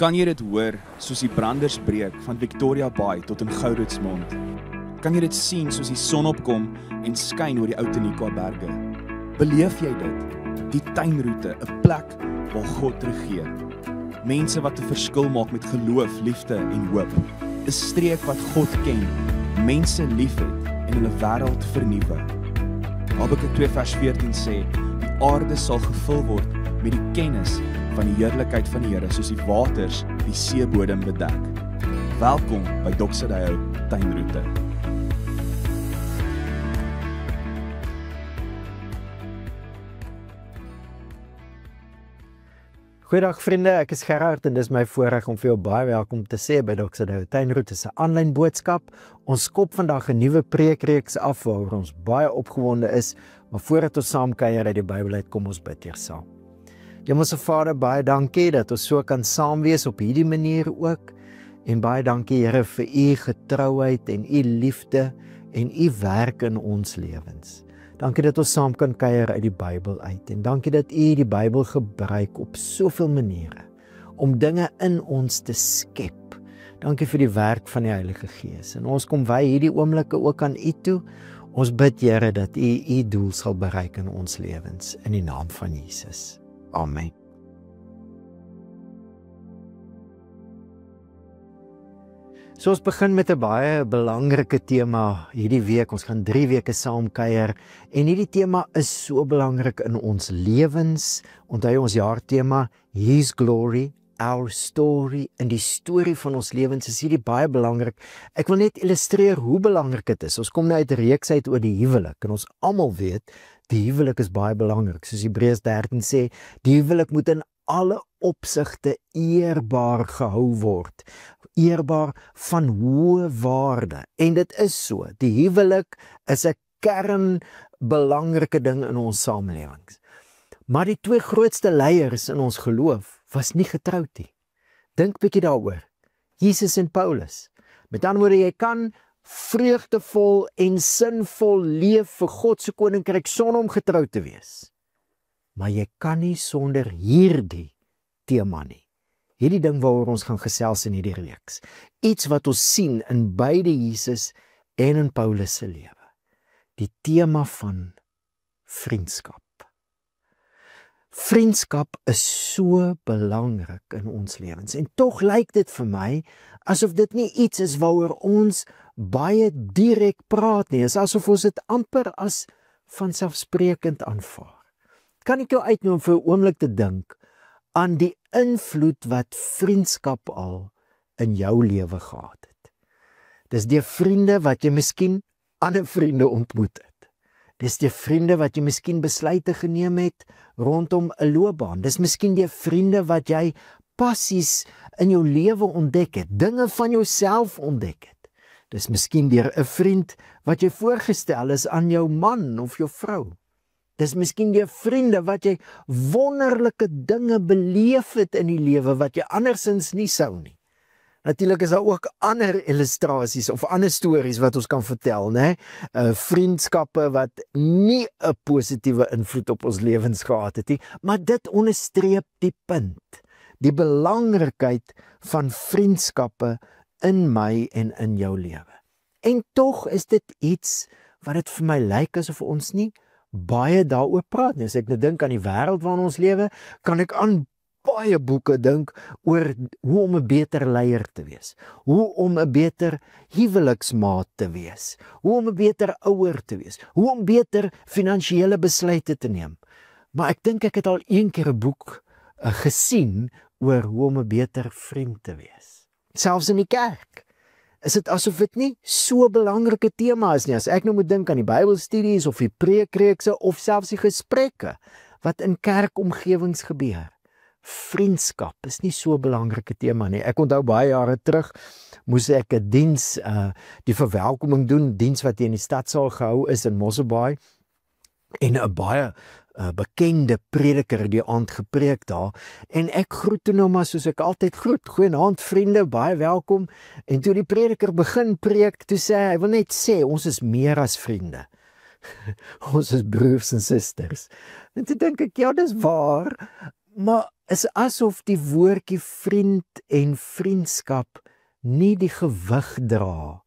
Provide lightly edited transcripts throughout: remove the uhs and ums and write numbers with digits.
Kan jy dit hoor, soos die branders breek van Victoria Bay tot in Gouritsmond? Kan jy dit sien soos die son opkom en skyn oor die Ou Tenikwa berge? Beleef jy dit? Die tuinroete, 'n plek waar God regeer. Mense wat 'n verskil maak met geloof, liefde en hoop. 'n Streek wat God ken, mense liefhet en hulle wêreld vernuwe. Habakuk 2 vers 14 sê, die aarde sal gevul word met die kennis van die heerlikheid van die Here, soos die waters die seebodem bedek. Welkom by Doxadeo Tuinroete. Goeiedag vriende, ek is Gerard en dis my voorreg om vir jou baie welkom te sê by Doxadeo Tuinroete se aanlyn boodskap. Ons skop vandag 'n nuwe preekreeks af waaroor ons baie opgewonde is, maar voordat ons saam kuier uit die Bybel uit, kom ons bid eers saam. Hemelse Vader, baie dankie dat ons so kan saam wees op hierdie manier ook. En baie dankie Here vir u getrouheid en u liefde en u werk in ons lewens. Dankie dat ons saam kan kuier uit die Bybel uit. En dankie dat u die Bybel gebruik op soveel maniere om dinge in ons te skep. Dankie vir die werk van die Heilige Gees. En ons kom wy hierdie oomblikke ook aan u toe. Ons bid Here dat u doel sal bereik in ons lewens in die naam van Jesus. Amen. So ons begin met 'n baie belangrike tema hierdie week. Ons gaan 3 weke saam kuier en hierdie tema is so belangrik in ons lewens. Onthou ons jaartema His Glory, Our Story, en die storie van ons lewens is hierdie baie belangrik. Ek wil net illustreer hoe belangrik dit is. Ons kom nou uit 'n reeks uit oor die huwelik en ons almal weet die huwelik is baie belangrik. Soos Hebreërs 13 sê, die huwelik moet in alle opsigte eerbaar gehou word. Eerbaar van hoë waarde. En dit is so. Die huwelik is 'n kernbelangrike ding in ons samelewings. Maar die 2 grootste leiers in ons geloof was nie getroud nie. Dink bietjie daaroor. Jesus en Paulus. Met ander woorde, jy kan vreugdevol en sinvol leef vir God se koninkryk sonder om getroud te wees. Maar jy kan nie sonder hierdie tema nie. Hierdie ding waaroor ons gaan gesels in hierdie reeks. Iets wat ons sien in beide Jesus en in Paulus se lewe. Die tema van vriendskap. Vriendskap is so belangrik in ons lewens. En tog lyk dit vir my asof dit nie iets is waaroor ons baie direk praat nie. Is asof ons dit amper as vanselfsprekend aanvaar. Kan ek jou uitnooi vir 'n oomblik te dink aan die invloed wat vriendskap al in jou lewe gehad het. Dis die vriende wat jy miskien ander vriende ontmoet het. Dis die vriende wat jy miskien besluite geneem het rondom 'n loopbaan. Dis miskien die vriende wat jy passies in jou lewe ontdek het, dinge van jouself ontdek het. Dis miskien deur 'n vriend wat jy voorgestel is aan jou man of jou vrou. Dis miskien die vriende wat jy wonderlike dinge beleef het in die lewe wat jy andersins nie sou nie. Natuurlik is daar ook ander illustrasies of ander stories wat ons kan vertel, né? Vriendskappe wat nie 'n positiewe invloed op ons lewens gehad het nie, maar dit onderstreep die punt, die belangrikheid van vriendskappe in my en in jou lewe. En tog is dit iets wat dit vir my lyk asof ons nie baie daaroor praat nie. As ek nou dink aan die wêreld waarin ons lewe, kan ek aan baie boeke dink oor hoe om 'n beter leier te wees, hoe om 'n beter huweliksmaat te wees, hoe om 'n beter ouer te wees, hoe om beter finansiële besluite te neem. Maar ek dink ek het al een keer 'n boek gesien oor hoe om 'n beter vriend te wees. Selfs in die kerk. Is dit asof dit nie so 'n belangrike tema is nie. As ek nou moet dink aan die Bybelstudies of die preekreekse of selfs die gesprekke wat in kerkomgewings gebeur. Vriendskap is nie so 'n belangrike tema nie. Ek onthou baie jare terug moes ek 'n diens, die verwelkoming doen, diens wat hier in die stadsaal gehou is in Mosselbaai, en 'n baie bekende prediker die aand gepreek daar, en ek groet toe nou maar soos ek altyd groet, goeienaand vriende, baie welkom, en toe die prediker begin preek, toe sê hy wil net sê, ons is meer as vriende. Ons is broers en susters. En toe dink ek, ja, dis waar, Maar is asof die woordjie vriend en vriendskap nie die gewig dra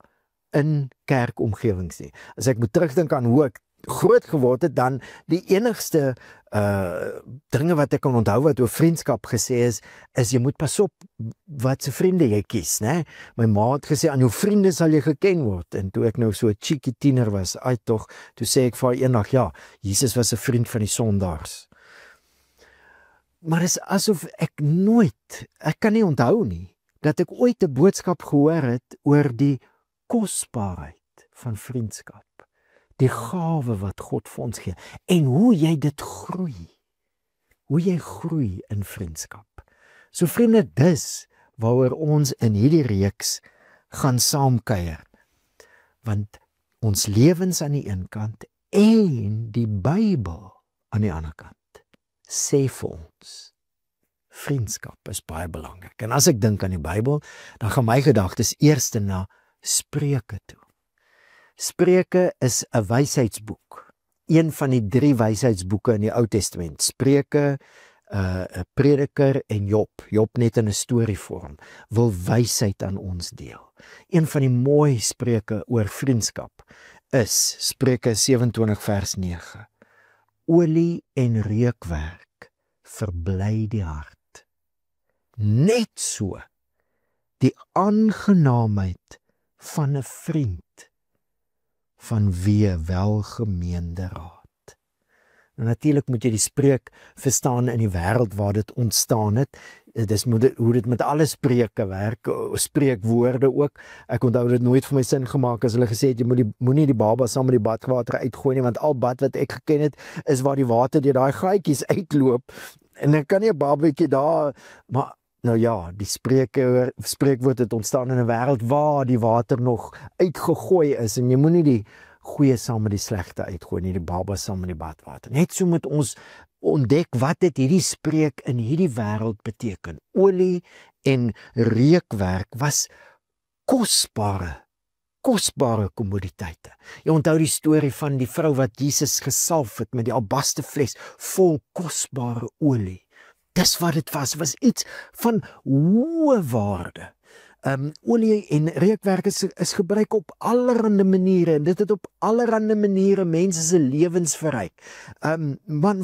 in kerkomgewings nie. As ek moet terugdink aan hoe ek groot geword het, dan die enigste dinge wat ek kan onthou wat oor vriendskap gesê is jy moet pas op wat se vriende jy kies, né? My ma het gesê aan jou vriende sal jy geken word. En toe ek nou so 'n cheeky tiener was, toe sê ek vir haar eendag, ja, Jesus was 'n vriend van die sondaars. Maar is asof ek kan nie onthou nie, dat ek ooit 'n boodskap gehoor het oor die kosbaarheid van vriendskap. Die gawe wat God vir ons gee. En hoe jy dit groei. Hoe jy groei in vriendskap. So vriende, dis waaroor ons in hierdie reeks gaan saamkuier. Want ons lewens aan die een kant en die Bybel aan die ander kant sê vir ons, vriendskap is baie belangrik. En as ek dink aan die Bybel, dan gaan my gedagtes eers na Spreuke toe. Spreuke is 'n wysheidsboek. Een van die 3 wysheidsboeke in die Ou Testament. Spreuke, 'n Prediker en Job. Job net in 'n storievorm wil wysheid aan ons deel. Een van die mooi spreuke oor vriendskap is Spreuke 27 vers 9. Olie en reukwerk verbly die hart. Net so die aangenaamheid van 'n vriend van wie welgemeende raad. En natuurlik moet jy die spreuk verstaan in die wêreld waar dit ontstaan het. Dis hoe dit met alle spreuke werk, spreekwoorde ook. Ek onthou dit nooit vir my sin gemaak as hulle gesê het jy moenie die baba saam met die badwater uitgooi nie, want al bad wat ek geken het is waar die water deur daai gaatjies uitloop. En dan kan nie 'n babatjie daar, maar nou ja, die spreekwoord het ontstaan in 'n wêreld waar die water nog uitgegooi is en jy moenie die goeie saam met die slegte uitgooi nie, die baba saam met die badwater. Net so moet ons ontdek wat het hierdie spreek in hierdie wêreld beteken. Olie en reukwerk was kosbare kommoditeite. Jy onthou die storie van die vrou wat Jesus gesalf het met die albaste fles vol kosbare olie. Dis wat dit was iets van hoë waarde. Olie en reukwerk is gebruik op allerlei maniere en dit het op allerlei maniere mense se lewens verryk.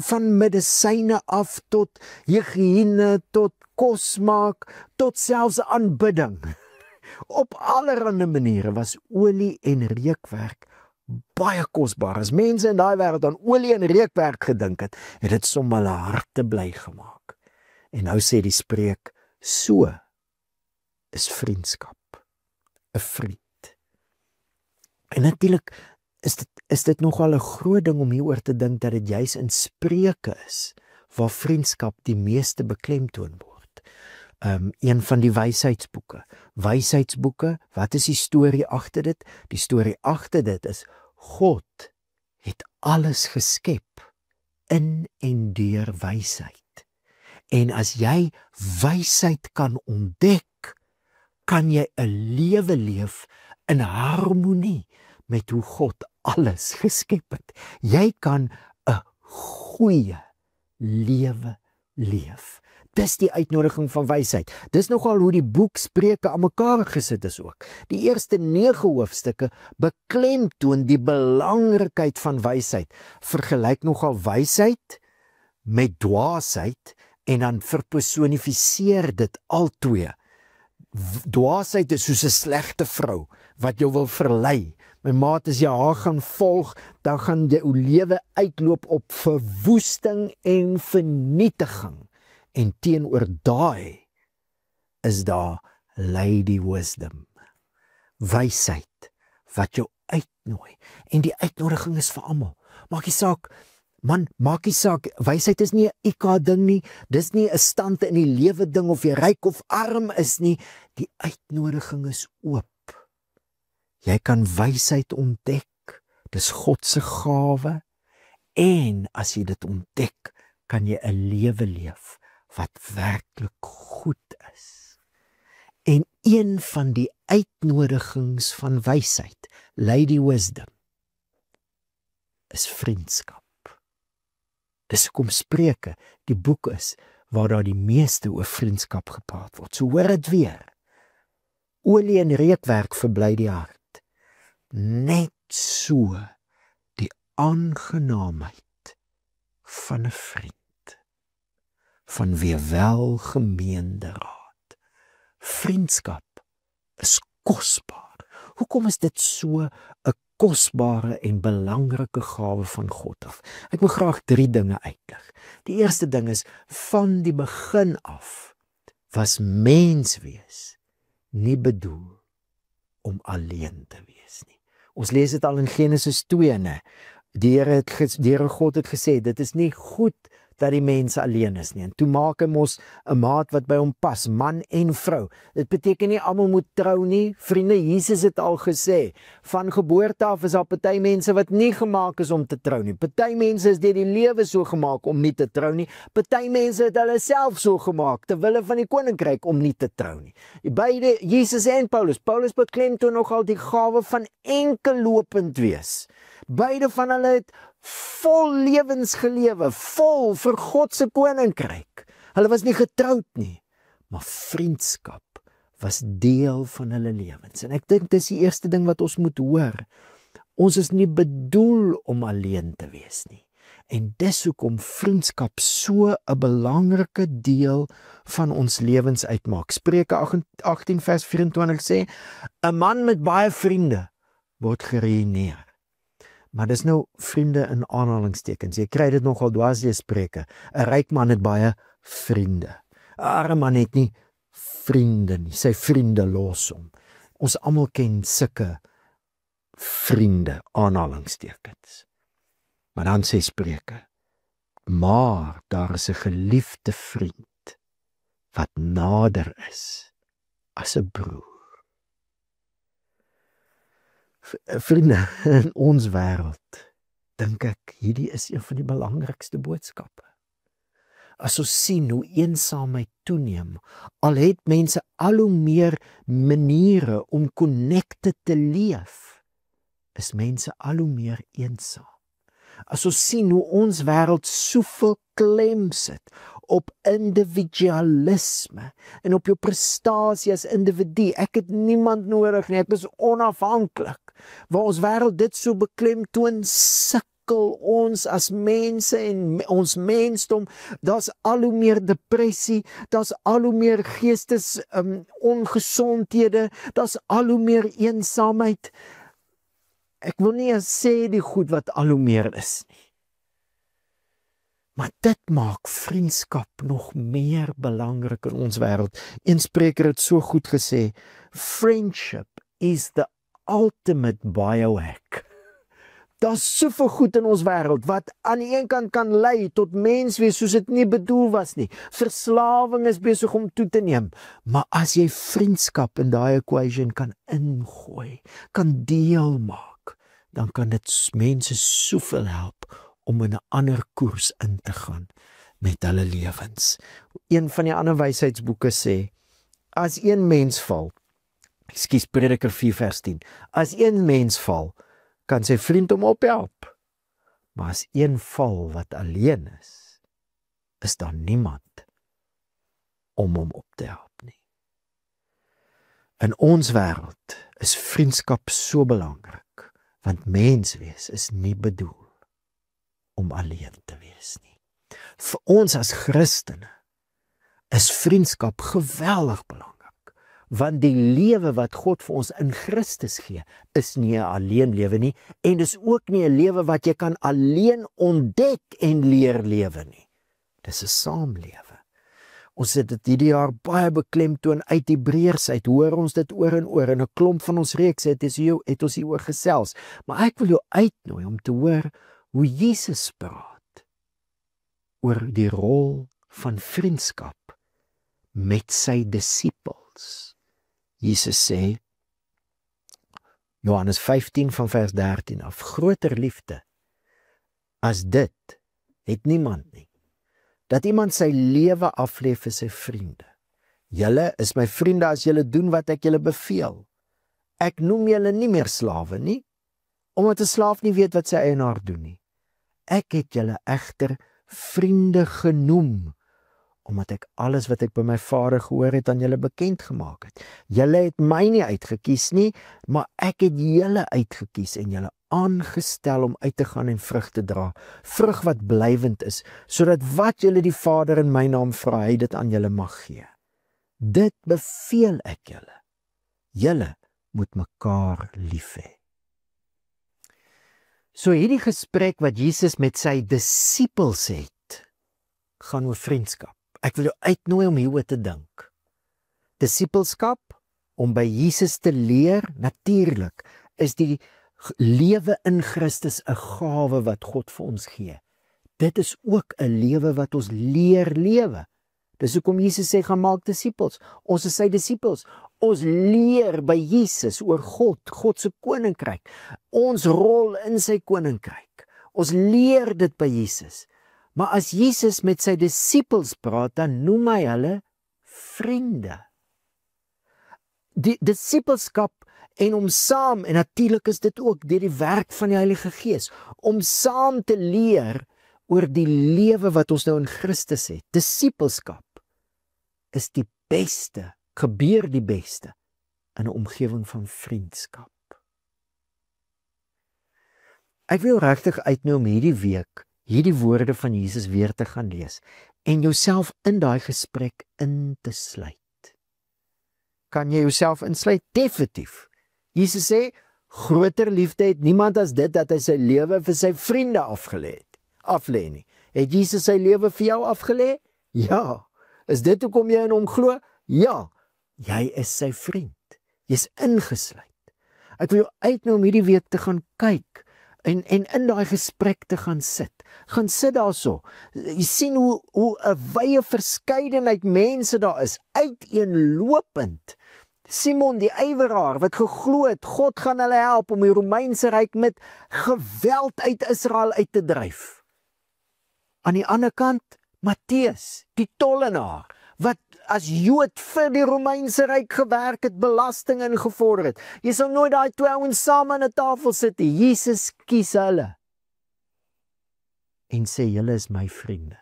Van medisyne af tot higiëne, tot kos maak, tot selfs aanbidding. Op allerlei maniere was olie en reukwerk baie kosbaar. As mense in daai wêreld aan olie en reukwerk gedink het dit sommer hulle harte bly gemaak. En nou sê die spreek, so is vriendskap, 'n vriend. En natuurlik is dit nogal 'n groot ding om hieroor te dink dat dit juis in Spreuke is waar vriendskap die meeste beklemtoon word. Een van die wysheidsboeke, wat is die storie agter dit? Die storie agter dit is God het alles geskep in en deur wysheid. En as jy wysheid kan ontdek, kan jy 'n lewe leef in harmonie met hoe God alles geskep het. Jy kan 'n goeie lewe leef. Dis die uitnodiging van wysheid. Dis nogal hoe die boek Spreuke aan mekaar gesit is ook. Die eerste 9 hoofstukke beklemtoon die belangrikheid van wysheid. Vergelyk nogal wysheid met dwaasheid en dan verpersonifiseer dit albei. Dwaasheid is soos 'n slegte vrou wat jou wil verlei. My maat, as jy haar gaan volg, dan gaan jou lewe uitloop op verwoesting en vernietiging. En teenoor daai is daar Lady Wisdom, wysheid wat jou uitnooi. En die uitnodiging is vir almal. Maak nie saak, wysheid is nie 'n IQ ding nie, dis nie 'n stand in die lewe ding of jy ryk of arm is nie. Die uitnodiging is oop. Jy kan wysheid ontdek. Dis God se gawe. En as jy dit ontdek, kan jy 'n lewe leef wat werklik goed is. En een van die uitnodigings van wysheid, Lady Wisdom, is vriendskap. Dis hoekom Spreuke die boek is waar daar die meeste oor vriendskap gepraat word. So hoor dit weer. Olie en reukwerk verbly die hart. Net so die aangenaamheid van 'n vriend, van wie welgemeende raad. Vriendskap is kosbaar. Hoekom is dit so 'n kosbare en belangrike gawe van God af? Ek wil graag 3 dinge uitlig. Die eerste ding is, van die begin af was menswees nie bedoel om alleen te wees nie. Ons lees dit al in Genesis 2, né? Die Here God het gesê, dit is nie goed dat die mense alleen is nie. En toe maak hy mos 'n maat wat by hom pas, man en vrou. Dit beteken nie almal moet trou nie. Vriende, Jesus het al gesê, van geboorte af is daar party mense wat nie gemaak is om te trou nie. Party mense is deur die lewe so gemaak om nie te trou nie. Party mense het hulle self so gemaak ter wille van die koninkryk om nie te trou nie. Beide Jesus en Paulus beklemtoon nogal die gawe van enkellopend wees. Beide van hulle het vol lewens gelewe, vol vir God se koninkryk. Hulle was nie getroud nie, maar vriendskap was deel van hulle lewens. En ek dink dis die eerste ding wat ons moet hoor. Ons is nie bedoel om alleen te wees nie. En dis hoekom vriendskap so 'n belangrike deel van ons lewens uitmaak. Spreuke 18 vers 24 sê, 'n man met baie vriende word geruïneer. Maar dis nou vriende in aanhalingstekens. Jy kry dit nogal dwars deur Spreuke. 'n Ryk man het baie vriende. 'n Arme man het nie vriende nie. Sy vriende los hom. Ons almal ken sulke vriende, aanhalingstekens. Maar dan sê Spreuke, maar daar is 'n geliefde vriend wat nader is as 'n broer. Vriende, in ons wêreld, dink ek, hierdie is een van die belangrikste boodskappe. As ons sien hoe eensaamheid toeneem, al het mense al hoe meer maniere om connected te leef, is mense al hoe meer eensaam. As ons sien hoe ons wêreld soveel klem sit op individualisme en op jou prestasie as individu. Ek het niemand nodig nie, ek is onafhanklik. Waar ons wêreld dit so beklemtoon, sukkel ons as mense en ons mensdom. Daar's al hoe meer depressie, daar's al hoe meer geestes ongesondhede, daar's al hoe meer eensaamheid. Ek wil nie eens sê die goed wat al hoe meer is nie. Maar dit maak vriendskap nog meer belangrik in ons wêreld. Een spreker het so goed gesê, friendship is the ultimate biohack. Daar's soveel goed in ons wêreld wat aan die een kant kan lei tot menswees soos dit nie bedoel was nie. Verslawing is besig om toe te neem. Maar as jy vriendskap in daai equation kan ingooi, kan deel maak, dan kan dit mense soveel help om in 'n ander koers in te gaan met hulle lewens. Een van die ander wysheidsboeke sê, as een mens val, Prediker 4 vers 10, as een mens val, kan sy vriend hom ophelp. Maar as een val wat alleen is daar niemand om hom op te help nie. In ons wêreld is vriendskap so belangrik, want menswees is nie bedoel om alleen te wees nie. Vir ons as Christene is vriendskap geweldig belangrik, want die lewe wat God vir ons in Christus gee, is nie 'n alleen lewe nie, en dis ook nie 'n lewe wat jy kan alleen ontdek en leer lewe nie. Dis 'n saamlewe. Ons het dit hierdie jaar baie beklemtoon uit Hebreërs uit, hoor ons dit oor en oor, en 'n klomp van ons reeks het ons hieroor gesels, maar ek wil jou uitnooi om te hoor hoe Jesus praat oor die rol van vriendskap met sy disippels. Jesus sê, Johannes 15 van vers 13 af, groter liefde as dit het niemand nie, dat iemand sy lewe aflê vir sy vriende. Julle is my vriende as julle doen wat ek julle beveel. Ek noem julle nie meer slawe nie, omdat 'n slaaf nie weet wat sy eienaar doen nie. Ek het julle egter vriende genoem, omdat ek alles wat ek by my Vader gehoor het aan julle bekend gemaak het. Julle het my nie uitgekies nie, maar ek het julle uitgekies en julle aangestel om uit te gaan en vrug te dra, vrug wat blywend is, sodat wat julle die Vader in my naam vra, hy dit aan julle mag gee. Dit beveel ek julle. Julle moet mekaar lief hê. So hierdie gesprek wat Jesus met sy disippels het, gaan oor vriendskap. Ek wil jou uitnooi om hieroor te dink. Disippelskap, om by Jesus te leer, natuurlik, is die lewe in Christus 'n gawe wat God vir ons gee. Dit is ook 'n lewe wat ons leer lewe. Dis hoekom Jesus sê, gaan maak disippels. Ons is sy disippels. Ons leer by Jesus oor God se koninkryk. Ons rol in sy koninkryk. Ons leer dit by Jesus. Maar as Jesus met sy disippels praat, dan noem hy hulle vriende. Die disippelskap en om saam, en natuurlik is dit ook deur die werk van die Heilige Gees, om saam te leer oor die lewe wat ons nou in Christus het. Disippelskap is die beste, gebeur die beste in 'n omgewing van vriendskap. Ek wil regtig uitnooi om hierdie week hierdie woorde van Jesus weer te gaan lees en jouself in daai gesprek in te sluit. Kan jy jouself insluit? Definitief. Jesus sê, groter liefde het niemand as dit, dat hy sy lewe vir sy vriende aflê nie. Het Jesus sy lewe vir jou afgelê? Ja. Is dit hoekom jy in hom glo? Ja. Jy is sy vriend. Jy's ingesluit. Ek wil jou uitnooi om hierdie week te gaan kyk en in daai gesprek te gaan sit. Gaan sit daarso. Jy sien hoe 'n wye verskeidenheid mense daar is, uiteenlopend. Simon die ywerhaar wat geglo het, God gaan hulle help om die Romeinse ryk met geweld uit Israel uit te dryf. Aan die ander kant, Matteus, die tollenaar, wat as Jood vir die Romeinse ryk gewerk het, belasting ingevorder het. Jy sal nooit daai twee ouens saam aan 'n tafel sit nie. Jesus kies hulle en sê, julle is my vriende.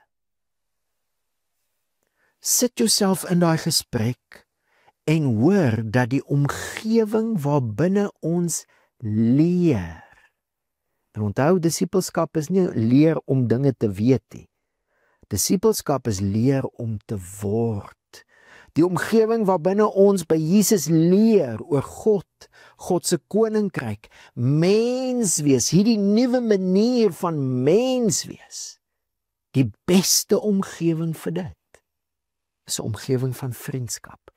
Sit jouself in daai gesprek en hoor dat die omgewing waarbinne ons leer. En onthou, disippelskap is nie leer om dinge te weet nie. Disippelskap is leer om te word. Die omgewing waarbinne ons by Jesus leer oor God se koninkryk, mens wees, hierdie nuwe manier van mens wees. Die beste omgewing vir dit is 'n omgewing van vriendskap.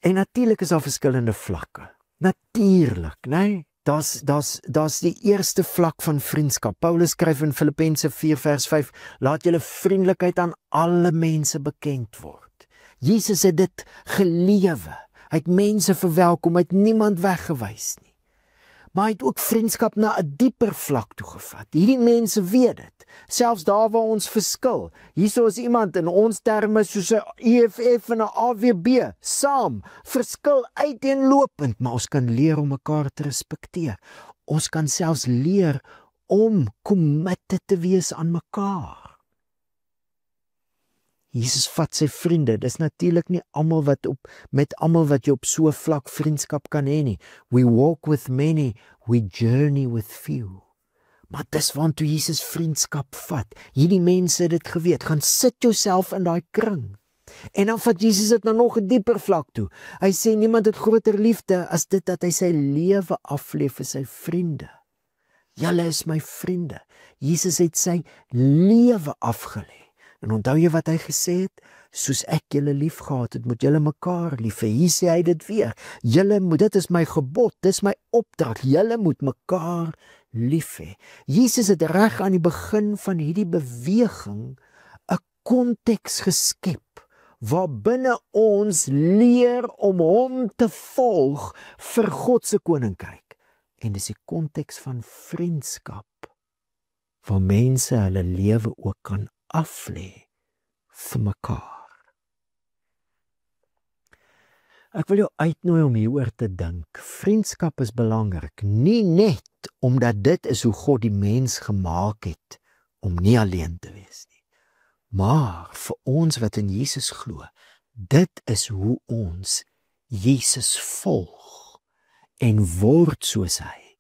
En natuurlik is daar verskillende vlakke. Natuurlik, nee. Daar's die eerste vlak van vriendskap. Paulus skryf in Filippense 4 vers 5, laat julle vriendelikheid aan alle mense bekend word. Jesus het dit gelewe. Hy het mense verwelkom, hy het niemand weggewys nie. Maar hy het ook vriendskap na 'n dieper vlak toe gevat. Hierdie mense weet dit, selfs daar waar ons verskil. Hierso is iemand in ons terme soos 'n EFF en 'n AWB, saam, verskil uiteenlopend, maar ons kan leer om mekaar te respekteer. Ons kan selfs leer om committed te wees aan mekaar. Jesus vat sy vriende, dis natuurlik nie met almal wat jy op so 'n vlak vriendskap kan hê nie. We walk with many, we journey with few. Maar dis waantoe Jesus vriendskap vat. Hierdie mense het dit geweet, gaan sit jouself in daai kring. En dan vat Jesus dit na nog 'n dieper vlak toe. Hy sê niemand het groter liefde as dit dat hy sy lewe aflê vir sy vriende. Julle is my vriende. Jesus het sy lewe afgelê. En onthou jy wat hy gesê het? Soos ek julle lief gehad het, moet julle mekaar lief hê. Hier sê hy dit weer. Dit is my gebod, dis my opdrag. Julle moet mekaar lief hê. Jesus het reg aan die begin van hierdie beweging 'n konteks geskep waarbinne ons leer om hom te volg vir God se koninkryk. En dis die konteks van vriendskap waar mense hulle lewe ook kan aflê vir mekaar. Ek wil jou uitnooi om hieroor te dink. Vriendskap is belangrik, nie net omdat dit is hoe God die mens gemaak het om nie alleen te wees nie, Maar vir ons wat in Jesus glo, dit is hoe ons Jesus volg en word soos hy,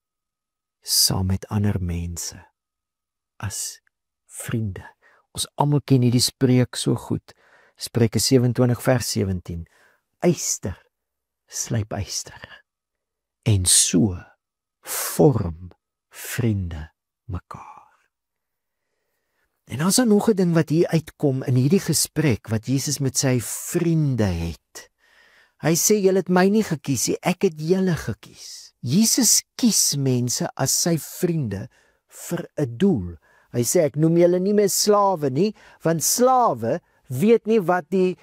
saam met ander mense, as vriende. Ons almal ken hierdie spreek so goed. Spreuke 27 vers 17. Yster slyp yster. En so vorm vriende mekaar. En dan is daar nog 'n ding wat hier uitkom in hierdie gesprek wat Jesus met sy vriende het. Hy sê, julle het my nie gekies nie, ek het julle gekies. Jesus kies mense as sy vriende vir 'n doel. Hy sê, ek noem julle nie meer slawe nie, want slawe weet nie wat die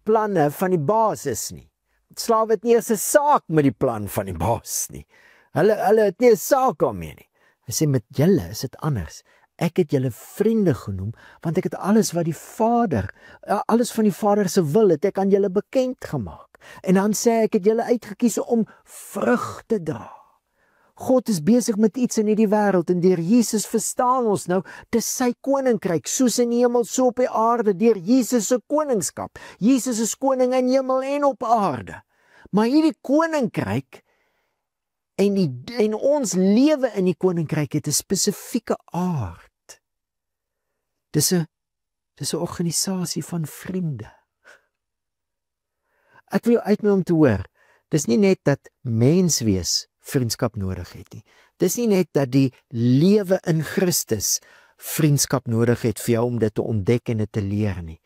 planne van die baas is nie. Slawe het nie eens 'n saak met die plan van die baas nie. Hulle het nie 'n saak daarmee nie. Hy sê, met julle is dit anders. Ek het julle vriende genoem, want ek het alles van die Vader se wil het ek aan julle bekend gemaak. En dan sê ek het julle uitgekies om vrug te dra. God is besig met iets in hierdie wêreld en deur Jesus verstaan ons nou, dis sy koninkryk, soos in die hemel, so op die aarde, deur Jesus se koningskap. Jesus is koning in hemel en op aarde. Maar hierdie koninkryk en ons lewe in die koninkryk het 'n spesifieke aard. Dis 'n organisasie van vriende. Ek wil jou uitnooi om te hoor, dis nie net dat menswees vriendskap nodig het nie. Dis nie net dat die lewe in Christus vriendskap nodig het vir jou om dit te ontdek en dit te leer nie.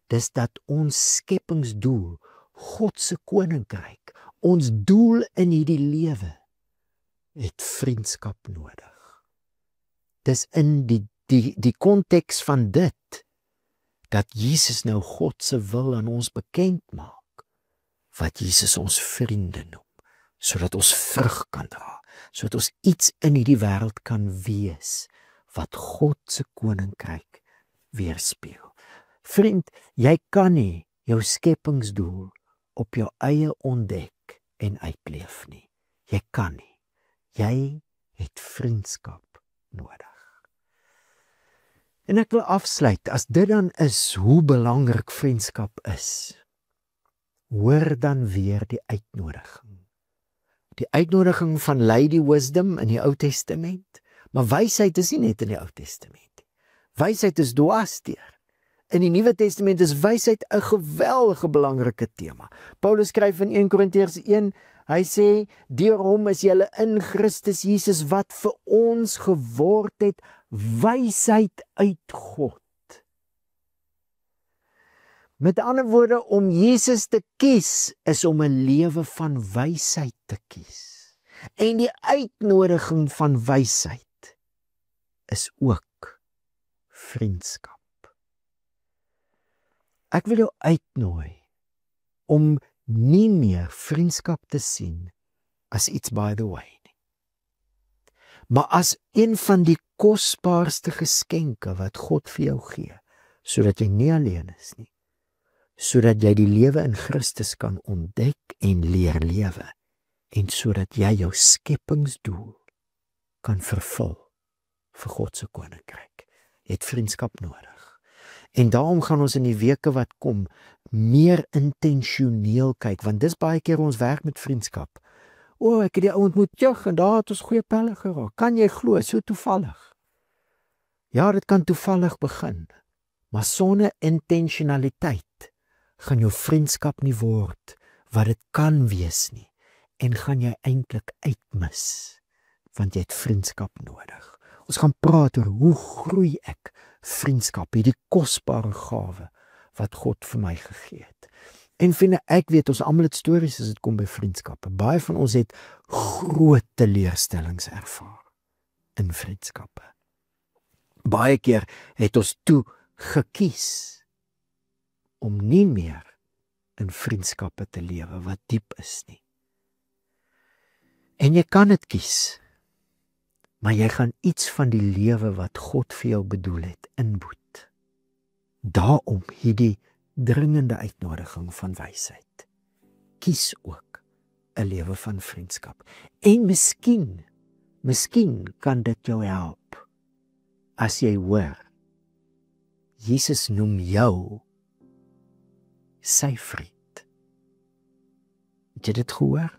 Dis dat ons skepingsdoel, God se koninkryk, ons doel in hierdie lewe, het vriendskap nodig. Dis in die konteks van dit, dat Jesus nou God se wil aan ons bekend maak, wat Jesus ons vriende noem, sodat ons vrug kan dra, sodat ons iets in hierdie wêreld kan wees, wat God se koninkryk weerspieël. Vriend, jy kan nie jou skepingsdoel op jou eie ontdek en uitleef nie. Jy kan nie. Jy het vriendskap nodig. En ek wil afsluit, as dit dan is hoe belangrik vriendskap is, hoor dan weer die uitnodiging. Die uitnodiging van Lady Wisdom in die Ou Testament, maar wysheid is nie net in die Ou Testament. Wysheid is dwaasdeur. In die Nuwe Testament is wysheid 'n geweldige belangrike tema. Paulus skryf in 1 Korintiërs 1, hy sê, deur hom is julle in Christus Jesus wat vir ons geword het, wysheid uit God. Met ander woorde, om Jesus te kies, is om 'n lewe van wysheid te kies. En die uitnodiging van wysheid is ook vriendskap. Ek wil jou uitnooi om nie meer vriendskap te sien as iets by the way nie, maar as een van die kosbaarste geskenke wat God vir jou gee, sodat jy nie alleen is nie, sodat jy die lewe in Christus kan ontdek en leer lewe, en sodat jy jou skepingsdoel kan vervul vir God se koninkryk. Jy het vriendskap nodig. En daarom gaan ons in die weke wat kom meer intentioneel kyk, want dis baie keer ons werk met vriendskap. Ek het die ou ontmoet en daar het ons goeie pelle geraak. Kan jy glo, so toevallig? Ja, dit kan toevallig begin, maar sonder intentionaliteit gaan jou vriendskap nie word wat dit kan wees nie, en gaan jy eintlik uitmis, want jy het vriendskap nodig. Ons gaan praat oor hoe groei ek vriendskap, hierdie kosbare gawe wat God vir my gegee het. En vind ek weet, ons almal het stories as dit kom by vriendskappe. Baie van ons het groot teleurstellings ervaar in vriendskappe. Baie keer het ons toe gekies om nie meer in vriendskappe te lewe wat diep is nie. En jy kan dit kies, maar jy gaan iets van die lewe wat God vir jou bedoel het inboet. Daarom hierdie dringende uitnodiging van wysheid. Kies ook 'n lewe van vriendskap. En miskien kan dit jou help as jy hoor Jesus noem jou sy vriend. Het jy dit gehoor?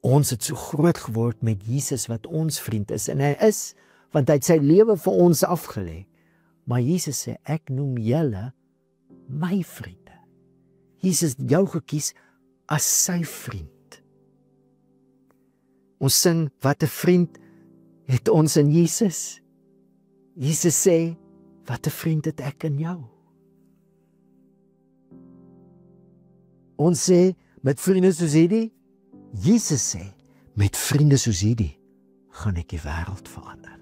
Ons het so groot geword met Jesus wat ons vriend is, en hy is, want hy het sy lewe vir ons afgelê. Maar Jesus sê, ek noem julle my vriende. Jesus het jou gekies as sy vriend. Ons sing, wat 'n vriend het ons in Jesus. Jesus sê, wat 'n vriend het ek in jou. Ons sê, met vriende soos hierdie, Jesus sê, met vriende soos hierdie, gaan ek die wêreld verander.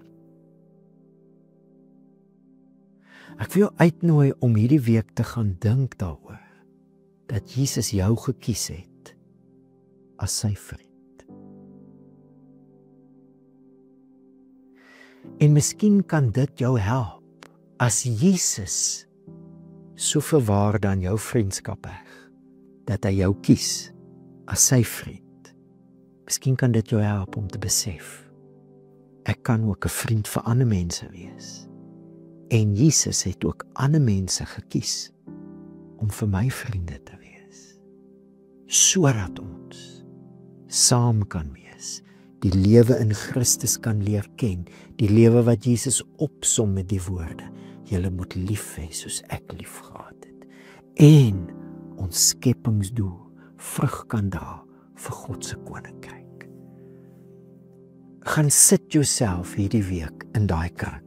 Ek wil jou uitnooi om hierdie week te gaan dink daaroor, dat Jesus jou gekies het as sy vriend. En miskien kan dit jou help, as Jesus soveel waarde aan jou vriendskap heg, dat hy jou kies as sy vriend. Miskien kan dit jou help om te besef, ek kan ook 'n vriend vir ander mense wees. En Jesus het ook ander mense gekies om vir my vriende te wees, sodat ons saam kan wees, die lewe in Christus kan leer ken, die lewe wat Jesus opsom met die woorde, julle moet lief hê soos ek lief gehad het, en ons skepingsdoel vrug kan dra vir God se koninkryk. Gaan sit jouself hierdie week in daai kring,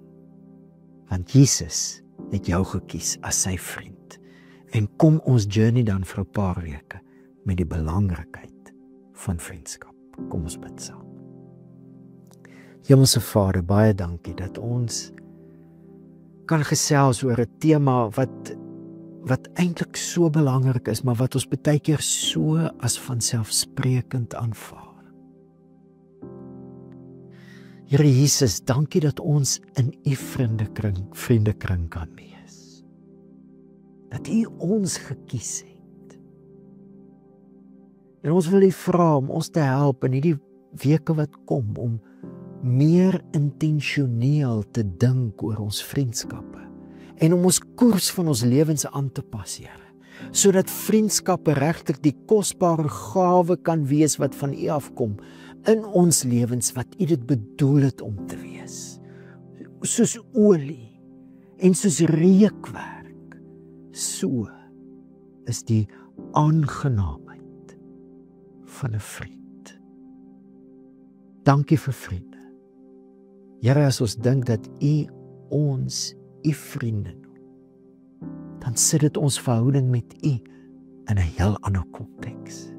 want Jesus het jou gekies as sy vriend, en kom ons journey dan vir 'n paar weke met die belangrikheid van vriendskap. Kom ons bid saam. Hemelse Vader, baie dankie dat ons kan gesels oor 'n tema wat eintlik so belangrik is, maar wat ons baie keer so as vanselfsprekend aanvaar. Here Jesus, dankie dat ons in U vriendekring kan wees. Dat U ons gekies het. En ons wil U vra om ons te help in hierdie weke wat kom, om meer intentioneel te dink oor ons vriendskappe, en om ons koers van ons lewens aan te pas, Here, sodat vriendskappe regtig die kosbare gawe kan wees wat van U afkom in ons lewens, wat U dit bedoel het om te wees. Soos olie en soos reukwerk, so is die aangenaamheid van 'n vriend. Dankie vir vriende. Here, as ons dink dat U ons U vriende noem, dan sit dit ons verhouding met U in 'n heel ander konteks.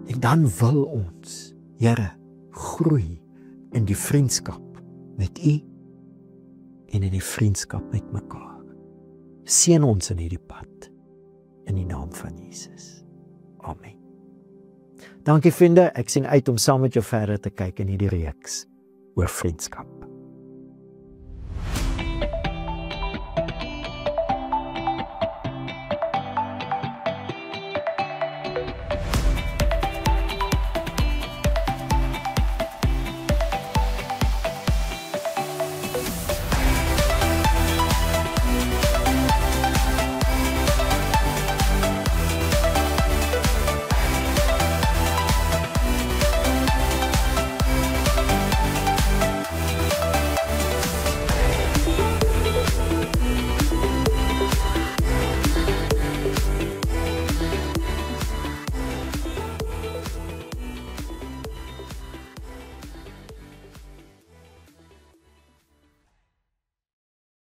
En dan wil ons, Here, groei in die vriendskap met U en in die vriendskap met mekaar. Seën ons in hierdie pad, in die naam van Jesus. Amen. Dankie vriende, ek sien uit om saam met jou verder te kyk in hierdie reeks oor vriendskap.